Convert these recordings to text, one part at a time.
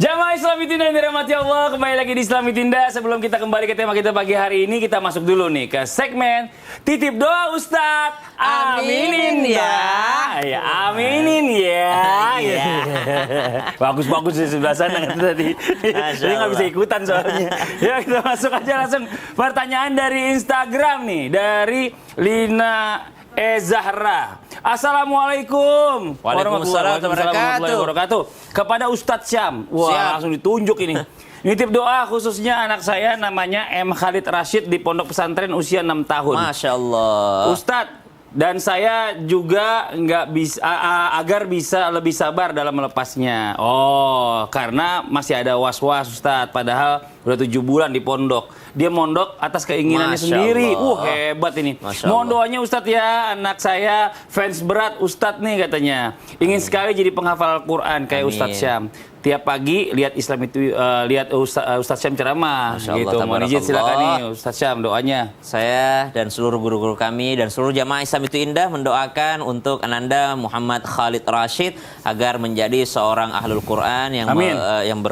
Jamaah Islamitinda yang dirahmati Allah, kembali lagi di Islamitinda. Sebelum kita kembali ke tema kita pagi hari ini, kita masuk dulu nih ke segmen Titip Doa Ustadz. Aminin ya. Ya, aminin ya. Bagus-bagus di sebelah sana tadi. Jadi nggak bisa ikutan soalnya. Ya, kita masuk aja langsung. Pertanyaan dari Instagram nih, dari Lina Zahra. Assalamualaikum warahmatullahi wabarakatuh. Kepada Ustadz Syam. Wah, Siap. langsung ditunjuk ini. Nitip doa khususnya anak saya namanya M. Khalid Rashid di pondok pesantren usia 6 tahun. Masya Allah. Ustadz, dan saya juga nggak bisa agar bisa lebih sabar dalam melepasnya. Oh, karena masih ada was-was Ustadz. Padahal udah 7 bulan di pondok. Dia mondok atas keinginannya Masya sendiri. Allah. Hebat ini. Masya Mohon Allah. doanya Ustadz ya, anak saya fans berat Ustadz nih katanya. Ingin sekali jadi penghafal Al-Quran kayak Amin. Ustadz Syam. Tiap pagi lihat Islam itu lihat Ustadz Syam ceramah. Masya Allah, Gitu. Mohon izin silakan nih Ustadz Syam doanya. Saya dan seluruh guru-guru kami dan seluruh jamaah Islam itu indah mendoakan untuk Ananda Muhammad Khalid Rashid agar menjadi seorang ahlul Quran yang Amin.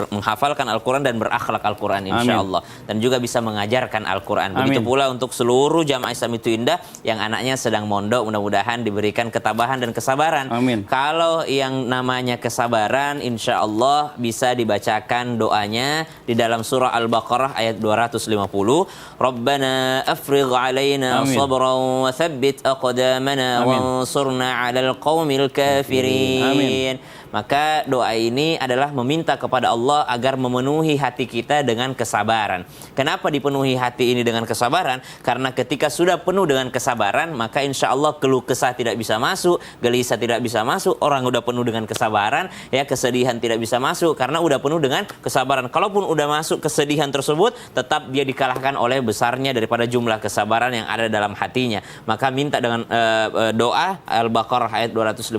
menghafalkan Al-Quran dan berakhlak Al-Quran insya Allah. Dan juga bisa mengajarkan Al-Quran. Begitu Amin. pula untuk seluruh jamaah Islam itu indah yang anaknya sedang mondok, mudah-mudahan diberikan ketabahan dan kesabaran. Amin. Kalau yang namanya kesabaran, insya Allah bisa dibacakan doanya di dalam surah Al-Baqarah ayat 250. Rabbana afrigh alaina Amin. sabran wa thabbit aqdamana Amin. wansurna 'alal qaumil kafirin. Amin. Maka doa ini adalah meminta kepada Allah agar memenuhi hati kita dengan kesabaran. Kenapa dipenuhi hati ini dengan kesabaran? Karena ketika sudah penuh dengan kesabaran, maka insya Allah keluh kesah tidak bisa masuk, gelisah tidak bisa masuk. Orang udah penuh dengan kesabaran, ya kesedihan tidak bisa masuk karena udah penuh dengan kesabaran. Kalaupun udah masuk kesedihan tersebut, tetap dia dikalahkan oleh besarnya daripada jumlah kesabaran yang ada dalam hatinya. Maka minta dengan doa Al-Baqarah ayat 250,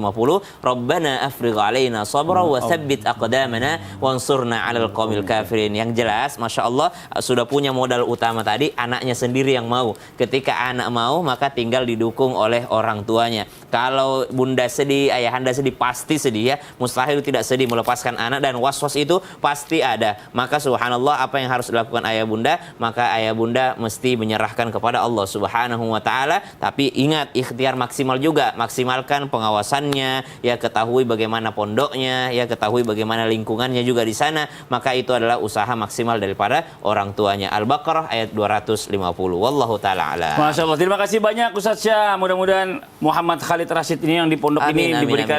Rabbana afrigh alaina sabra wa tsabbit aqdamana wansurna 'alal qaumil kafirin. Yang jelas, Masya Allah, sudah punya modal utama tadi, anaknya sendiri yang mau. Ketika anak mau, maka tinggal didukung oleh orang tuanya. Kalau bunda sedih, ayahanda sedih, pasti sedih ya. Mustahil tidak sedih melepaskan anak, dan was-was itu pasti ada. Maka subhanallah, apa yang harus dilakukan ayah bunda? Maka ayah bunda mesti menyerahkan kepada Allah Subhanahu wa taala. Tapi ingat, ikhtiar maksimal juga, maksimalkan pengawasannya, ya ketahui bagaimana pondoknya, ya ketahui bagaimana lingkungannya juga di sana. Maka itu adalah usaha maksimal daripada orang tuanya. Al-Baqarah ayat 250. Wallahu taala a'lam. Masya Allah, terima kasih banyak Ustadz Syam. Mudah-mudahan Muhammad Khalid Rashid ini yang di pondok ini diberikan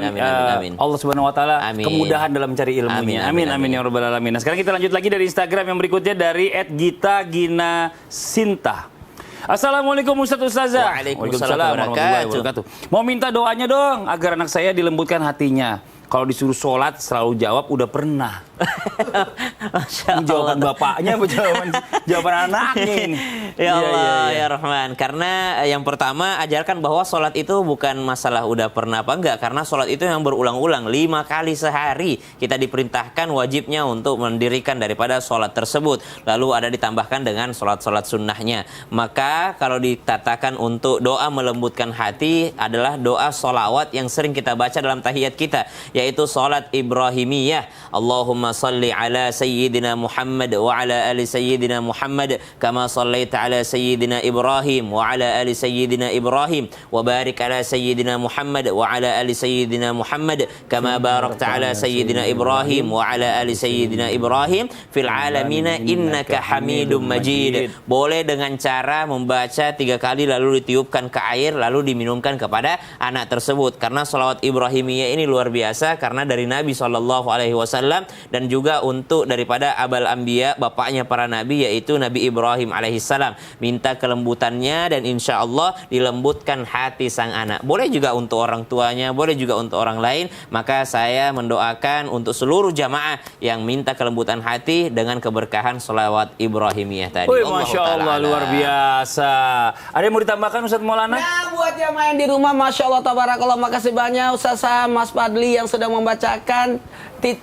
Allah Subhanahu wa taala kemudahan dalam mencari ilmunya. Amin ya rabbal alamin. Nah, sekarang kita lanjut lagi dari Instagram yang berikutnya dari @gita-gina-sinta. Assalamualaikum Ustadz Ustazah. Waalaikumsalam warahmatullahi wabarakatuh. Mau minta doanya dong agar anak saya dilembutkan hatinya. Kalau disuruh sholat selalu jawab udah pernah. Jawaban bapaknya apa jawaban anaknya ini? Ya Allah, ya Rahman. Karena yang pertama, ajarkan bahwa sholat itu bukan masalah udah pernah apa enggak. Karena sholat itu yang berulang-ulang 5 kali sehari. Kita diperintahkan wajibnya untuk mendirikan daripada sholat tersebut. Lalu ada ditambahkan dengan sholat-sholat sunnahnya. Maka kalau dikatakan untuk doa melembutkan hati adalah doa sholawat yang sering kita baca dalam tahiyat kita, yaitu sholat Ibrahimiyah. Allahumma salli ala Sayyidina Muhammad wa ala ali Sayyidina Muhammad kama sallaita ala Sayyidina Ibrahim wa ala ali Sayyidina Ibrahim wa barik ala Sayyidina Muhammad wa ala ali Sayyidina Muhammad kama barakta ala Sayyidina Ibrahim wa ala ali Sayyidina Ibrahim fil alamina innaka Hamidum Majid. Boleh dengan cara membaca 3 kali lalu ditiupkan ke air lalu diminumkan kepada anak tersebut. Karena sholawat Ibrahimiyah ini luar biasa, karena dari Nabi SAW dan juga untuk daripada abal anbiya, bapaknya para nabi, yaitu Nabi Ibrahim alaihissalam. Minta kelembutannya dan insya Allah dilembutkan hati sang anak. Boleh juga untuk orang tuanya, boleh juga untuk orang lain. Maka saya mendoakan untuk seluruh jamaah yang minta kelembutan hati dengan keberkahan sholawat Ibrahimiyah tadi. Masya Allah, luar biasa. Ada yang mau ditambahkan Ustadz Maulana? Nah, buat yang main di rumah, Masya Allah, tabarakallah, makasih banyak Ustaz Sam, Mas Fadli yang sudah membacakan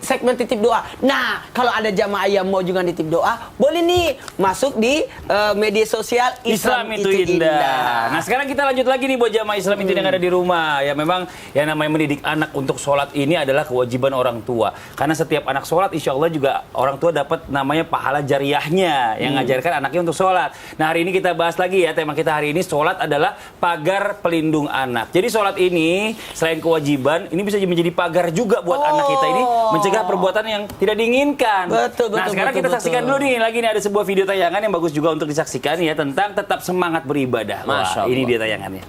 segmen titip doa. Nah, kalau ada jamaah yang mau juga nitip doa, boleh nih masuk di media sosial Islam itu indah. Nah, sekarang kita lanjut lagi nih buat jamaah Islam itu yang ada di rumah. Ya memang yang namanya mendidik anak untuk sholat ini adalah kewajiban orang tua. Karena setiap anak sholat, insya Allah juga orang tua dapat namanya pahala jariahnya yang ngajarkan anaknya untuk sholat. Nah, hari ini kita bahas lagi ya, tema kita hari ini sholat adalah pagar pelindung anak. Jadi sholat ini selain kewajiban, ini bisa menjadi pagar juga buat anak kita ini mencegah perbuatan yang tidak diinginkan. Betul, Nah, sekarang kita saksikan dulu nih, lagi nih ada sebuah video tayangan yang bagus juga untuk disaksikan ya, tentang tetap semangat beribadah. Wah, ini dia tayangannya.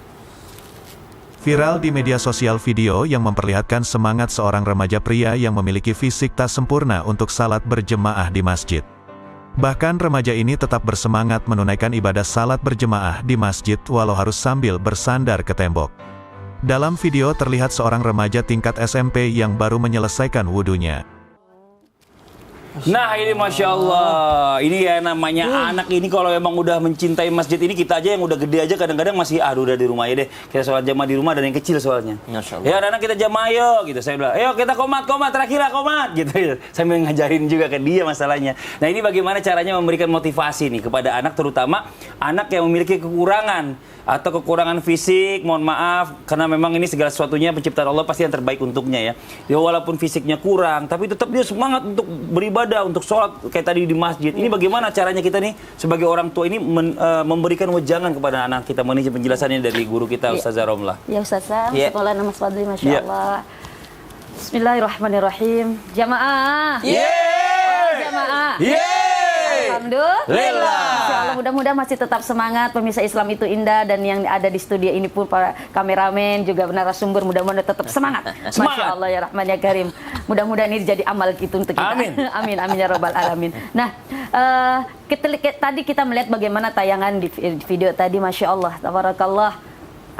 Viral di media sosial video yang memperlihatkan semangat seorang remaja pria yang memiliki fisik tak sempurna untuk salat berjemaah di masjid. Bahkan remaja ini tetap bersemangat menunaikan ibadah salat berjemaah di masjid walau harus sambil bersandar ke tembok. Dalam video terlihat seorang remaja tingkat SMP yang baru menyelesaikan wudunya. Nah ini Masya Allah, ini ya namanya anak ini kalau emang udah mencintai masjid ini, kita aja yang udah gede aja kadang-kadang masih udah di rumah ya deh, kita sholat jamaah di rumah dan yang kecil soalnya. Ya anak kita jamaah yuk gitu, saya bilang ayo kita komat terakhir lah komat gitu, sambil ngajarin juga ke dia masalahnya. Nah ini bagaimana caranya memberikan motivasi nih kepada anak, terutama anak yang memiliki kekurangan atau kekurangan fisik, mohon maaf, karena memang ini segala sesuatunya penciptaan Allah pasti yang terbaik untuknya ya. Ya walaupun fisiknya kurang, tapi tetap dia semangat untuk beribadah, untuk sholat kayak tadi di masjid. Ini bagaimana caranya kita nih sebagai orang tua ini memberikan wejangan kepada anak kita? Ini penjelasannya dari guru kita Ustazah Romlah. Ya Ustazah, sekolah nama Fadli, Masya Allah. Bismillahirrahmanirrahim. Jamaah. Jamaah. Alhamdulillah. Insya Allah mudah-mudahan masih tetap semangat. Pemirsa Islam itu indah, dan yang ada di studio ini pun para kameramen juga narasumber mudah-mudahan tetap semangat. Masya Allah ya Rahman ya Karim. Mudah-mudahan ini jadi amal kita untuk kita. Amin. Amin amin ya Rabbal alamin. Nah, tadi kita melihat bagaimana tayangan di video tadi, Masya Allah, tabarakallah.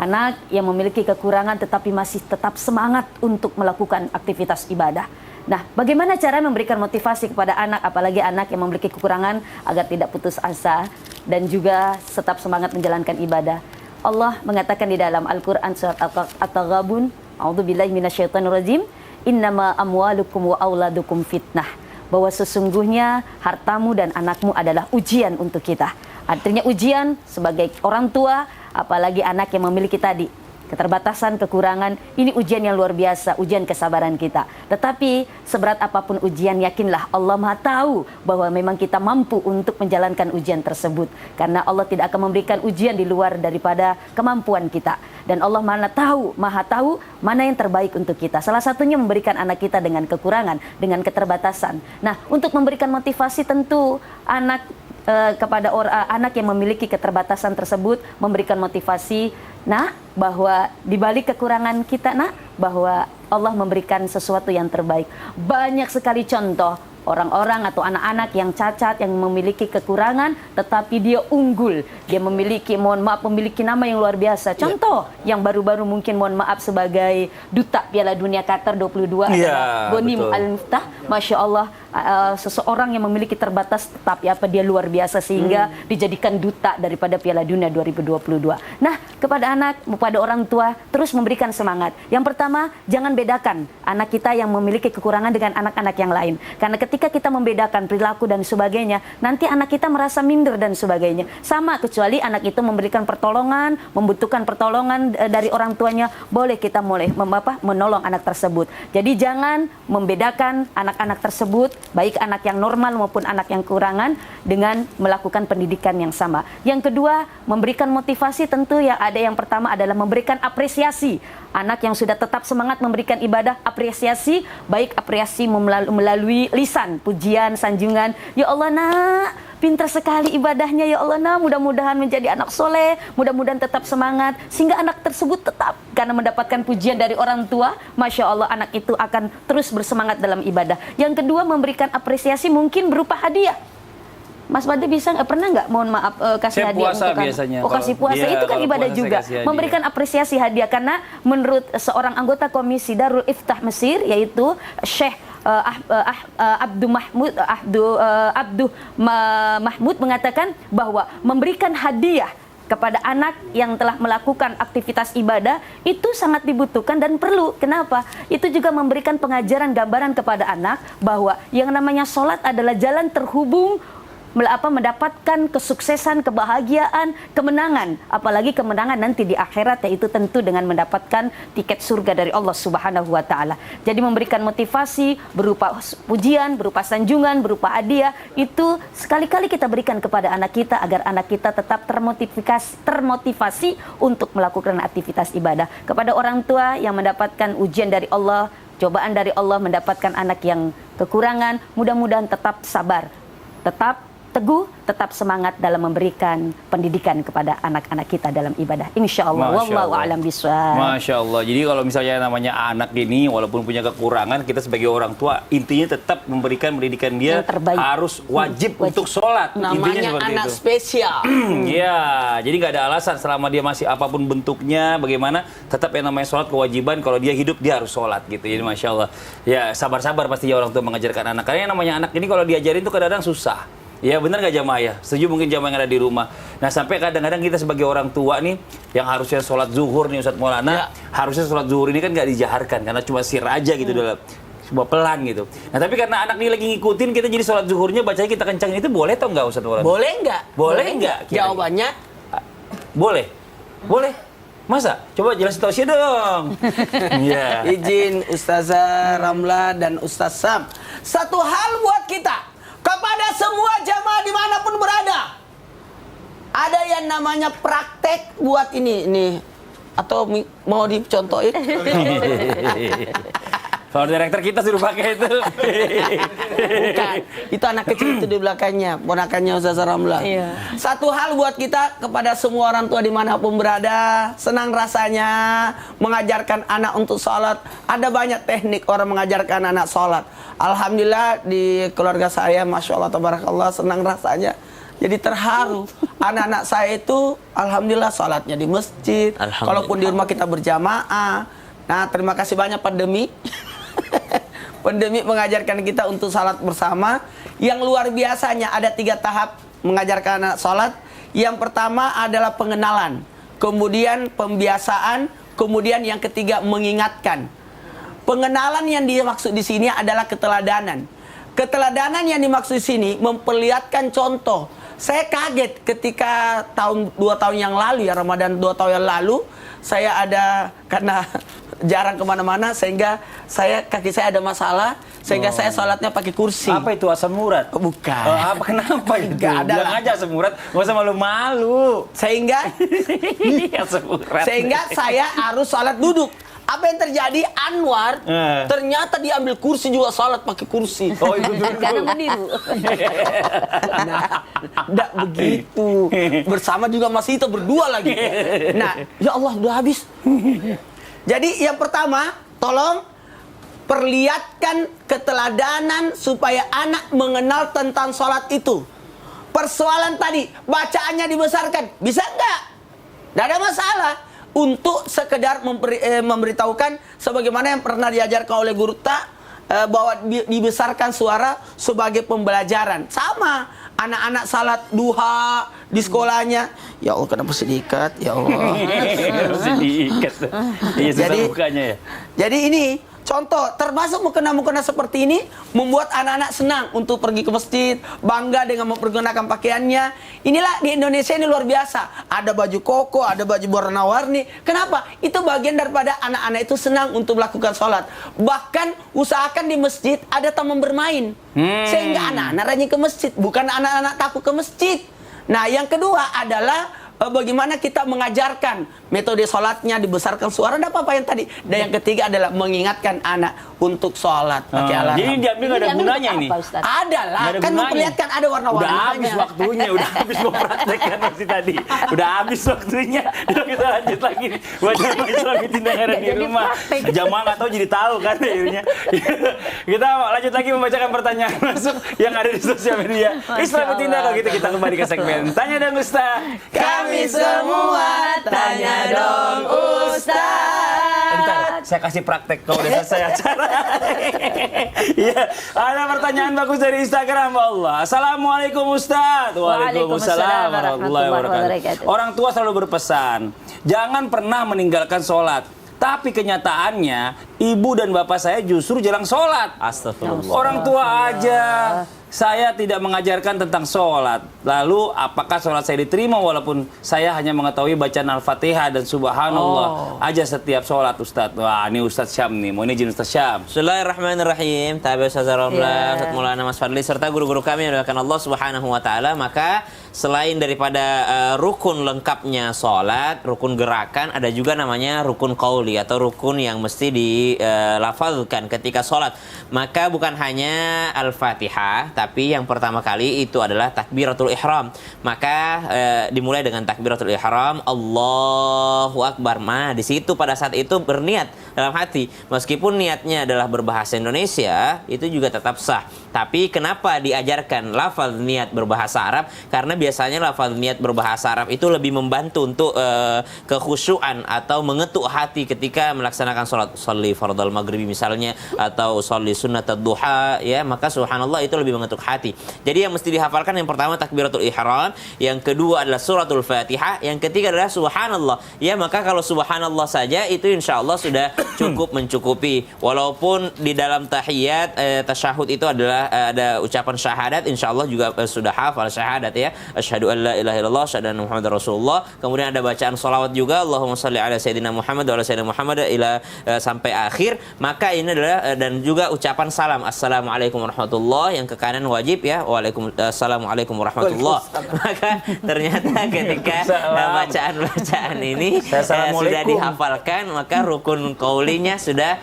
Anak yang memiliki kekurangan tetapi masih tetap semangat untuk melakukan aktivitas ibadah. Nah, bagaimana cara memberikan motivasi kepada anak, apalagi anak yang memiliki kekurangan, agar tidak putus asa dan juga tetap semangat menjalankan ibadah? Allah mengatakan di dalam Al-Quran surat At-Taghabun, a'udzubillahi minasyaitonirrajim, innama amwalukum wa auladukum fitnah, bahwa sesungguhnya hartamu dan anakmu adalah ujian untuk kita. Artinya ujian sebagai orang tua, apalagi anak yang memiliki tadi keterbatasan, kekurangan, ini ujian yang luar biasa, ujian kesabaran kita. Tetapi seberat apapun ujian, yakinlah Allah Maha tahu bahwa memang kita mampu untuk menjalankan ujian tersebut. Karena Allah tidak akan memberikan ujian di luar daripada kemampuan kita. Dan Allah Maha tahu mana yang terbaik untuk kita. Salah satunya memberikan anak kita dengan kekurangan, dengan keterbatasan. Nah, untuk memberikan motivasi tentu kepada anak yang memiliki keterbatasan tersebut, memberikan motivasi, bahwa di balik kekurangan kita, bahwa Allah memberikan sesuatu yang terbaik. Banyak sekali contoh orang-orang atau anak-anak yang cacat, yang memiliki kekurangan, tetapi dia unggul. Dia memiliki, memiliki nama yang luar biasa. Contoh yang baru-baru mungkin, sebagai duta Piala Dunia Qatar 22 adalah Ghanim Al-Miftah. Masya Allah, seseorang yang memiliki terbatas, tetapi dia luar biasa sehingga dijadikan duta daripada Piala Dunia 2022. Nah, kepada anak, kepada orang tua, terus memberikan semangat. Yang pertama, jangan bedakan anak kita yang memiliki kekurangan dengan anak-anak yang lain. Karena ketika kita membedakan perilaku dan sebagainya, nanti anak kita merasa minder dan sebagainya. Sama, kecuali anak itu memberikan pertolongan, membutuhkan pertolongan dari orang tuanya, boleh kita menolong anak tersebut. Jadi jangan membedakan anak-anak tersebut, baik anak yang normal maupun anak yang kekurangan, dengan melakukan pendidikan yang sama. Yang kedua, memberikan motivasi tentu yang ada. Yang pertama adalah memberikan apresiasi. Anak yang sudah tetap semangat memberikan ibadah, apresiasi, baik apresiasi melalui lisan, pujian, sanjungan. Ya Allah pintar sekali ibadahnya, ya Allah mudah-mudahan menjadi anak soleh, mudah-mudahan tetap semangat, sehingga anak tersebut tetap, karena mendapatkan pujian dari orang tua, Masya Allah anak itu akan terus bersemangat dalam ibadah. Yang kedua, memberikan apresiasi mungkin berupa hadiah. Mas Badri bisa pernah nggak, mohon maaf, kasih hadiah untuk biasanya. kasih puasa, itu kan ibadah juga. Memberikan apresiasi hadiah, karena menurut seorang anggota komisi Darul Iftah Mesir, yaitu Syekh Abduh Mahmud, mengatakan bahwa memberikan hadiah kepada anak yang telah melakukan aktivitas ibadah itu sangat dibutuhkan dan perlu. Kenapa? Itu juga memberikan pengajaran gambaran kepada anak bahwa yang namanya sholat adalah jalan terhubung mendapatkan kesuksesan, kebahagiaan, kemenangan, apalagi kemenangan nanti di akhirat, yaitu tentu dengan mendapatkan tiket surga dari Allah Subhanahu wa taala. Jadi memberikan motivasi berupa pujian, berupa sanjungan, berupa hadiah, itu sekali-kali kita berikan kepada anak kita agar anak kita tetap termotivasi untuk melakukan aktivitas ibadah. Kepada orang tua yang mendapatkan ujian dari Allah, cobaan dari Allah, mendapatkan anak yang kekurangan, mudah-mudahan tetap sabar, tetap teguh, tetap semangat dalam memberikan pendidikan kepada anak-anak kita dalam ibadah. Insya Allah. Wallahu a'lam bishawab. Masya Allah. Jadi kalau misalnya namanya anak ini, walaupun punya kekurangan, kita sebagai orang tua intinya tetap memberikan pendidikan dia harus wajib untuk sholat. Namanya anak itu. spesial. Iya. Jadi nggak ada alasan selama dia masih apapun bentuknya, bagaimana tetap yang namanya sholat kewajiban. Kalau dia hidup dia harus sholat gitu. Jadi Masya Allah. Ya sabar-sabar pasti orang tua mengajarkan anak. Karena yang namanya anak ini kalau diajarin tuh kadang-kadang susah. Ya benar nggak jamaah ya? Setuju mungkin jamaah yang ada di rumah. Nah sampai kadang-kadang kita sebagai orang tua nih, yang harusnya sholat zuhur nih Ustadz Maulana, harusnya sholat zuhur ini kan nggak dijaharkan karena cuma sir aja gitu dalam sebuah pelan gitu. Nah tapi karena anak ini lagi ngikutin, kita jadi sholat zuhurnya bacanya kita kencangin, itu boleh atau nggak Ustadz Maulana? Boleh nggak? Boleh nggak? Jawabannya boleh. Boleh. Masa? Coba jelasin tausiah dong. Iya. izin Ustazah Ramla dan Ustaz Sam. Satu hal buat kita, kepada semua jamaah dimanapun berada, ada yang namanya praktek buat ini atau mau dicontohin? Kalau direktur kita suruh pakai itu. Bukan, itu anak kecil itu di belakangnya, ponakannya Ustazah Ramla. Iya. Satu hal buat kita, kepada semua orang tua dimanapun berada, senang rasanya mengajarkan anak untuk sholat. Ada banyak teknik orang mengajarkan anak sholat. Alhamdulillah di keluarga saya, Masya Allah, Tabarakallah, senang rasanya. Jadi terharu. Anak-anak saya itu, Alhamdulillah, sholatnya di masjid. Kalaupun di rumah kita berjamaah. Nah, terima kasih banyak pandemi. Pandemi mengajarkan kita untuk salat bersama. Yang luar biasanya ada 3 tahap mengajarkan anak salat. Yang pertama adalah pengenalan, kemudian pembiasaan, kemudian yang ketiga mengingatkan. Pengenalan yang dimaksud di sini adalah keteladanan. Keteladanan yang dimaksud di sini memperlihatkan contoh. Saya kaget ketika 2 tahun yang lalu ya, Ramadan 2 tahun yang lalu, saya ada karena jarang kemana-mana sehingga kaki saya ada masalah sehingga saya sholatnya pakai kursi. Apa itu asam urat? Bukan. Apa kenapa itu? Nggak ada Bilang lah. aja asam urat, nggak usah malu-malu. Sehingga Asam urat. saya harus sholat duduk. Apa yang terjadi? Anwar ternyata diambil kursi juga sholat pakai kursi. Oh itu dulu. Karena meniru. Nah, tidak begitu. Bersama juga masih itu berdua lagi. Nah, ya Allah udah habis. Jadi yang pertama, tolong perlihatkan keteladanan supaya anak mengenal tentang sholat itu. Persoalan tadi, bacaannya dibesarkan, bisa enggak? Tidak ada masalah. Untuk sekedar memberitahukan sebagaimana yang pernah diajarkan oleh guru bahwa dibesarkan suara sebagai pembelajaran. Sama anak-anak salat duha di sekolahnya. Ya Allah, kenapa sedikit? Ya Allah. Sedikit. Iya, susah bukanya ya. Jadi ini contoh, termasuk mukena-mukena seperti ini membuat anak-anak senang untuk pergi ke masjid, bangga dengan mempergunakan pakaiannya. Inilah di Indonesia ini luar biasa. Ada baju koko, ada baju warna-warni. Kenapa? Itu bagian daripada anak-anak itu senang untuk melakukan sholat. Bahkan usahakan di masjid ada taman bermain. Sehingga anak-anak rajin ke masjid, bukan anak-anak takut ke masjid. Nah, yang kedua adalah bagaimana kita mengajarkan metode sholatnya, dibesarkan suara, ada apa yang tadi. Dan yang ketiga adalah mengingatkan anak untuk sholat pakai alarm. Jadi diambil nggak ada gunanya ini. Ada lah, kan memperlihatkan ada warna-warna. Udah habis waktunya, udah habis mau praktekkan masih tadi. Udah habis waktunya. Yuk kita lanjut lagi nih. Buat jamaah Islam tindak ada di rumah. Jamaah nggak tahu jadi tahu kan akhirnya. Kita lanjut lagi membacakan pertanyaan masuk yang ada di sosial media. Islam tindak, kalau gitu kita kembali ke segmen Tanya dan Ustaz. Kami semua tanya dong Ustaz. Bentar, saya kasih praktek kalau udah selesai acara. Iya, ada pertanyaan bagus dari Instagram, Allah. Assalamualaikum Ustaz. Waalaikumsalam warahmatullahi wabarakatuh. Orang tua selalu berpesan, jangan pernah meninggalkan sholat. Tapi kenyataannya, ibu dan bapak saya justru jarang sholat. Astagfirullah. Orang tua aja saya tidak mengajarkan tentang sholat. Lalu apakah sholat saya diterima walaupun saya hanya mengetahui bacaan Al-Fatihah dan Subhanallah aja setiap sholat, Ustadz? Wah, ini Ustadz Syam nih, mau izin Ustadz Syam. Bismillahirrahmanirrahim. Tabi Ustaz Ramla, Ustaz Maulana Mas Fadli serta guru-guru kami yang dimuliakan Allah Subhanahu wa taala, maka selain daripada rukun lengkapnya sholat, rukun gerakan, ada juga namanya rukun qauli atau rukun yang mesti dilafalkan ketika sholat. Maka bukan hanya Al-Fatihah, tapi yang pertama kali itu adalah takbiratul ihram. Maka dimulai dengan takbiratul ihram, Allahu Akbar. Nah, di situ pada saat itu berniat dalam hati. Meskipun niatnya adalah berbahasa Indonesia, itu juga tetap sah. Tapi kenapa diajarkan lafaz niat berbahasa Arab? Karena biasanya lafaz niat berbahasa Arab itu lebih membantu untuk kekhusyuan atau mengetuk hati ketika melaksanakan sholat, sholli fardal maghribi misalnya, atau sholli sunnat ad-duha, ya, maka subhanallah itu lebih mengetuk hati. Jadi yang mesti dihafalkan yang pertama takbiratul ihram, yang kedua adalah suratul Fatihah, yang ketiga adalah subhanallah. Ya, maka kalau subhanallah saja itu insya Allah sudah cukup mencukupi. Walaupun di dalam tahiyat tasyahud itu adalah ada ucapan syahadat, insya Allah juga sudah hafal syahadat, ya. Asyhadu an la ilaha illallah, asyhadu anna Muhammadar Rasulullah. Kemudian ada bacaan sholawat juga, Allahumma shalli ala sayyidina Muhammad wa ala sayyidina Muhammad ila sampai akhir. Maka ini adalah dan juga ucapan salam, assalamualaikum warahmatullahi, yang ke kanan wajib, ya, waalaikumsalam warahmatullahi. Maka ternyata ketika bacaan-bacaan ini sudah dihafalkan, maka rukun qaulinya sudah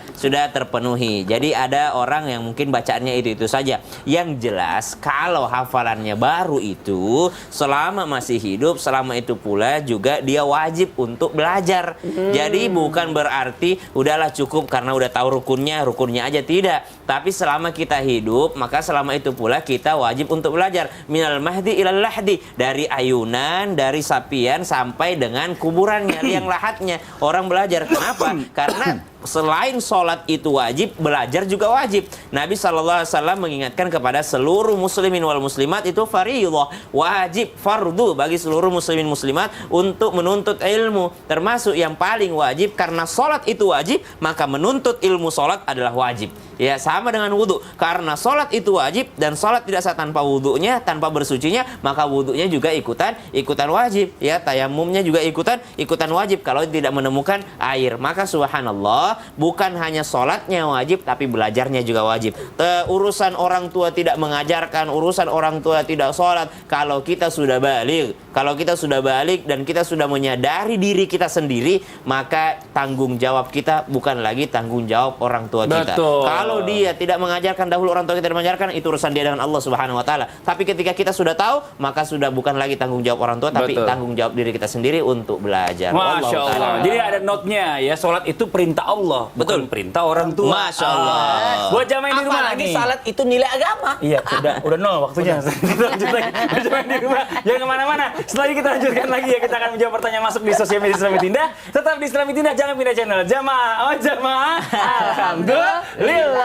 terpenuhi. Jadi ada orang yang mungkin bacaannya itu saja. Yang jelas kalau hafalannya baru itu, selama masih hidup, selama itu pula juga dia wajib untuk belajar. Jadi bukan berarti udahlah cukup karena udah tahu rukunnya aja, tidak. Tapi selama kita hidup, maka selama itu pula kita wajib untuk belajar. Minal mahdi ilal lahdi, dari ayunan, dari sapian sampai dengan kuburannya, liang lahatnya. Orang belajar. Kenapa? Karena selain sholat itu wajib, belajar juga wajib. Nabi SAW mengingatkan kepada seluruh muslimin wal muslimat, itu fardhu, wajib, fardu bagi seluruh muslimin muslimat untuk menuntut ilmu. Termasuk yang paling wajib, karena sholat itu wajib, maka menuntut ilmu sholat adalah wajib. Ya, sama dengan wudhu. Karena sholat itu wajib dan sholat tidak sah tanpa wudhunya, tanpa bersucinya, maka wudhunya juga ikutan wajib. Ya, tayamumnya juga ikutan wajib kalau tidak menemukan air. Maka subhanallah, bukan hanya sholatnya wajib, tapi belajarnya juga wajib. Urusan orang tua tidak mengajarkan, urusan orang tua tidak sholat. Kalau kita sudah balik dan kita sudah menyadari diri kita sendiri, maka tanggung jawab kita bukan lagi tanggung jawab orang tua kita. Betul. Kalau dia tidak mengajarkan, dahulu orang tua kita tidak mengajarkan, itu urusan dia dengan Allah Subhanahu wa taala. Tapi ketika kita sudah tahu, maka sudah bukan lagi tanggung jawab orang tua, tapi tanggung jawab diri kita sendiri untuk belajar. Masya Allah. Jadi ada notnya, ya, sholat itu perintah Allah, bukan perintah orang tua. Masya Allah. Buat jamaah di rumah Apalagi nih. salat itu nilai agama. Iya, udah nol waktunya. Kita lanjut lagi. Buat jamaah di rumah, jangan kemana-mana. Setelah ini kita lanjutkan lagi, ya. Kita akan menjawab pertanyaan masuk di sosial media Islami Tindak. Tetap di Islami Tindak, jangan pindah channel. Jamaah, alhamdulillah.